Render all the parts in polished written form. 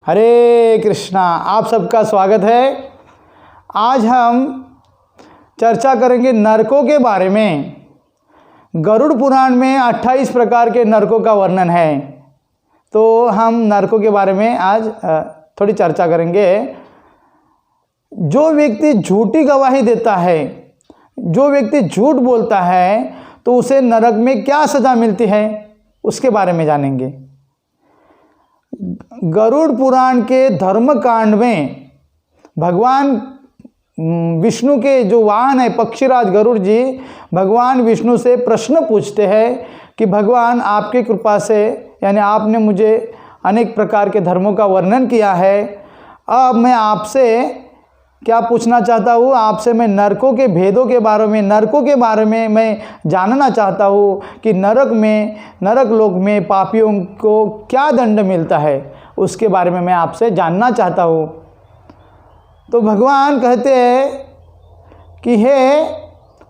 हरे कृष्णा। आप सबका स्वागत है। आज हम चर्चा करेंगे नरकों के बारे में। गरुड़ पुराण में 28 प्रकार के नरकों का वर्णन है, तो हम नरकों के बारे में आज थोड़ी चर्चा करेंगे। जो व्यक्ति झूठी गवाही देता है, जो व्यक्ति झूठ बोलता है, तो उसे नरक में क्या सज़ा मिलती है, उसके बारे में जानेंगे। गरुड़ पुराण के धर्म कांड में भगवान विष्णु के जो वाहन है पक्षीराज गरुड़ जी, भगवान विष्णु से प्रश्न पूछते हैं कि भगवान आपकी कृपा से, यानी आपने मुझे अनेक प्रकार के धर्मों का वर्णन किया है, अब मैं आपसे क्या पूछना चाहता हूँ, आपसे मैं नरकों के भेदों के बारे में, नरकों के बारे में मैं जानना चाहता हूँ कि नरक लोक में पापियों को क्या दंड मिलता है, उसके बारे में मैं आपसे जानना चाहता हूँ। तो भगवान कहते हैं कि हे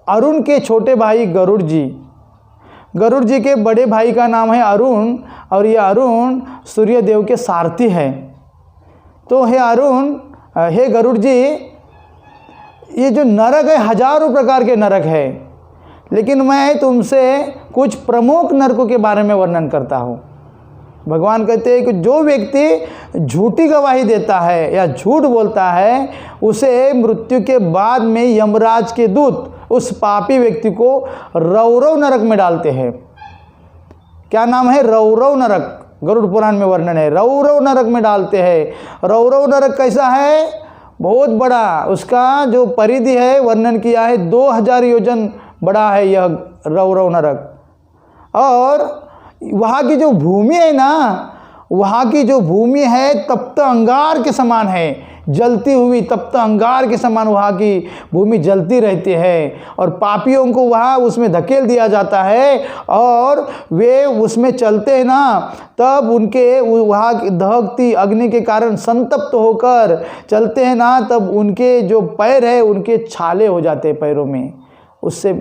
अरुण के छोटे भाई गरुड़ जी के बड़े भाई का नाम है अरुण, और ये अरुण सूर्यदेव के सारथी है। तो हे गरुड़ जी, ये जो नरक है हजारों प्रकार के नरक है, लेकिन मैं तुमसे कुछ प्रमुख नरकों के बारे में वर्णन करता हूँ। भगवान कहते हैं कि जो व्यक्ति झूठी गवाही देता है या झूठ बोलता है, उसे मृत्यु के बाद में यमराज के दूत उस पापी व्यक्ति को रौरव नरक में डालते हैं। क्या नाम है? रौरव नरक। गरुड़ पुराण में वर्णन है, रौरव नरक में डालते हैं। रौरव नरक कैसा है? बहुत बड़ा, उसका जो परिधि है वर्णन किया है 2000 योजन बड़ा है यह रौरव नरक। और वहाँ की जो भूमि है ना, वहाँ की जो भूमि है तप्त अंगार के समान है, जलती हुई तप्त अंगार के समान वहाँ की भूमि जलती रहती है। और पापियों को वहाँ उसमें धकेल दिया जाता है, और वे उसमें चलते हैं ना, तब उनके वहाँ की दहकती अग्नि के कारण संतप्त होकर चलते हैं ना, तब उनके जो पैर है उनके छाले हो जाते हैं पैरों में, उससे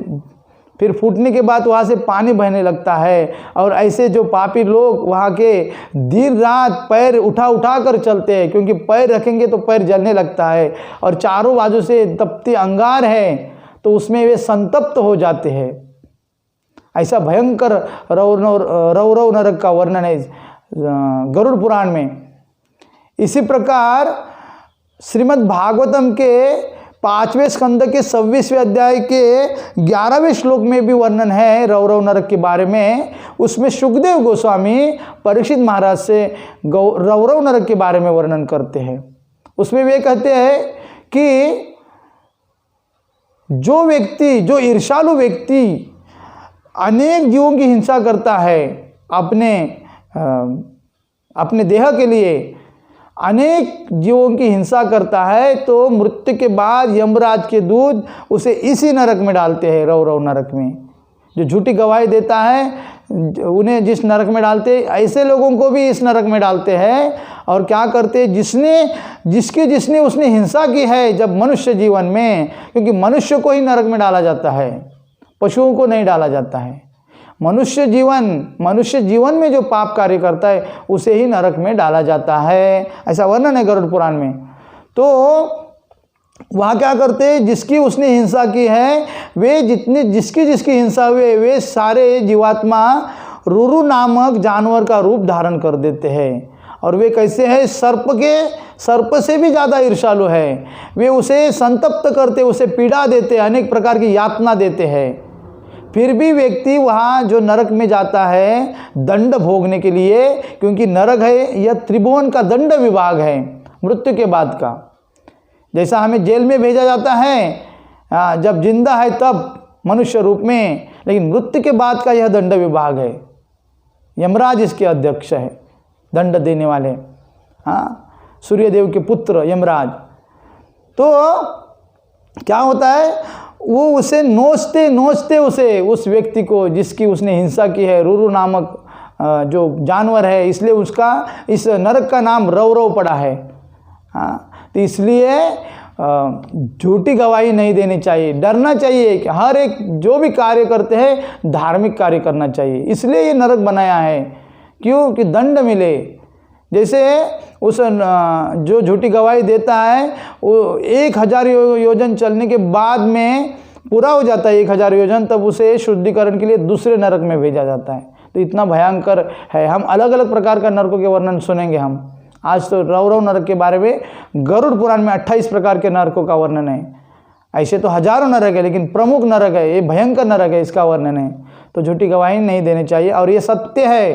फिर फूटने के बाद वहाँ से पानी बहने लगता है। और ऐसे जो पापी लोग वहाँ के दिन रात पैर उठा कर चलते हैं, क्योंकि पैर रखेंगे तो पैर जलने लगता है, और चारों बाजू से तपती अंगार है, तो उसमें वे संतप्त हो जाते हैं। ऐसा भयंकर रौरव नरक का वर्णन है गरुड़ पुराण में। इसी प्रकार श्रीमद् भागवतम के 5वें स्कंद के 26वें अध्याय के 11वें श्लोक में भी वर्णन है रौरव नरक के बारे में। उसमें सुखदेव गोस्वामी परीक्षित महाराज से रौरव नरक के बारे में वर्णन करते हैं। उसमें वे कहते हैं कि जो ईर्ष्यालु व्यक्ति अनेक जीवों की हिंसा करता है, अपने देह के लिए अनेक जीवों की हिंसा करता है, तो मृत्यु के बाद यमराज के दूत उसे इसी नरक में डालते हैं, रौरव नरक में। जो झूठी गवाही देता है उन्हें जिस नरक में डालते हैं, ऐसे लोगों को भी इस नरक में डालते हैं। और क्या करते हैं? जिसने उसने हिंसा की है जब मनुष्य जीवन में, क्योंकि मनुष्य को ही नरक में डाला जाता है, पशुओं को नहीं डाला जाता है। मनुष्य जीवन में जो पाप कार्य करता है उसे ही नरक में डाला जाता है, ऐसा वर्णन है गरुड़ पुराण में। तो वहाँ क्या करते हैं? जिसकी उसने हिंसा की है, वे जिसकी हिंसा हुए, वे सारे जीवात्मा रुरु नामक जानवर का रूप धारण कर देते हैं। और वे कैसे हैं? सर्प से भी ज़्यादा ईर्ष्यालु है। वे उसे संतप्त करते, उसे पीड़ा देते, अनेक प्रकार की यातना देते हैं। फिर भी व्यक्ति वहाँ जो नरक में जाता है दंड भोगने के लिए, क्योंकि नरक है यह त्रिभुवन का दंड विभाग है मृत्यु के बाद का। जैसा हमें जेल में भेजा जाता है जब जिंदा है तब मनुष्य रूप में, लेकिन मृत्यु के बाद का यह दंड विभाग है। यमराज इसके अध्यक्ष है, दंड देने वाले, सूर्यदेव के पुत्र यमराज। तो क्या होता है? वो उसे नोचते उस व्यक्ति को जिसकी उसने हिंसा की है, रुरु नामक जो जानवर है, इसलिए उसका इस नरक का नाम रौरव पड़ा है। तो इसलिए झूठी गवाही नहीं देनी चाहिए, डरना चाहिए कि हर एक जो भी कार्य करते हैं धार्मिक कार्य करना चाहिए। इसलिए ये नरक बनाया है, क्यों? कि दंड मिले, जैसे उस जो झूठी गवाही देता है वो 1000 योजन चलने के बाद में पूरा हो जाता है 1000 योजन, तब उसे शुद्धिकरण के लिए दूसरे नरक में भेजा जाता है। तो इतना भयंकर है। हम अलग अलग प्रकार का नरकों के वर्णन सुनेंगे। हम आज तो रौरव नरक के बारे में गरुड़ पुराण में 28 प्रकार के नरकों का वर्णन है। ऐसे तो हजारों नरक है, लेकिन प्रमुख नरक है, ये भयंकर नरक है, इसका वर्णन है। तो झूठी गवाही नहीं देनी चाहिए। और ये सत्य है,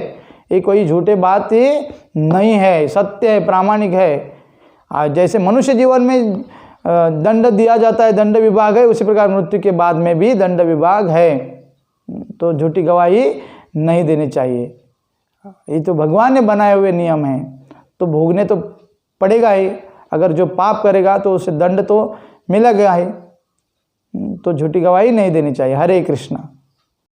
ये कोई झूठे बात ही नहीं है, सत्य है, प्रामाणिक है। जैसे मनुष्य जीवन में दंड दिया जाता है, दंड विभाग है, उसी प्रकार मृत्यु के बाद में भी दंड विभाग है। तो झूठी गवाही नहीं देनी चाहिए। ये तो भगवान ने बनाए हुए नियम हैं, तो भोगने तो पड़ेगा ही। अगर जो पाप करेगा तो उसे दंड तो मिलेगा ही। तो झूठी गवाही नहीं देनी चाहिए। हरे कृष्णा।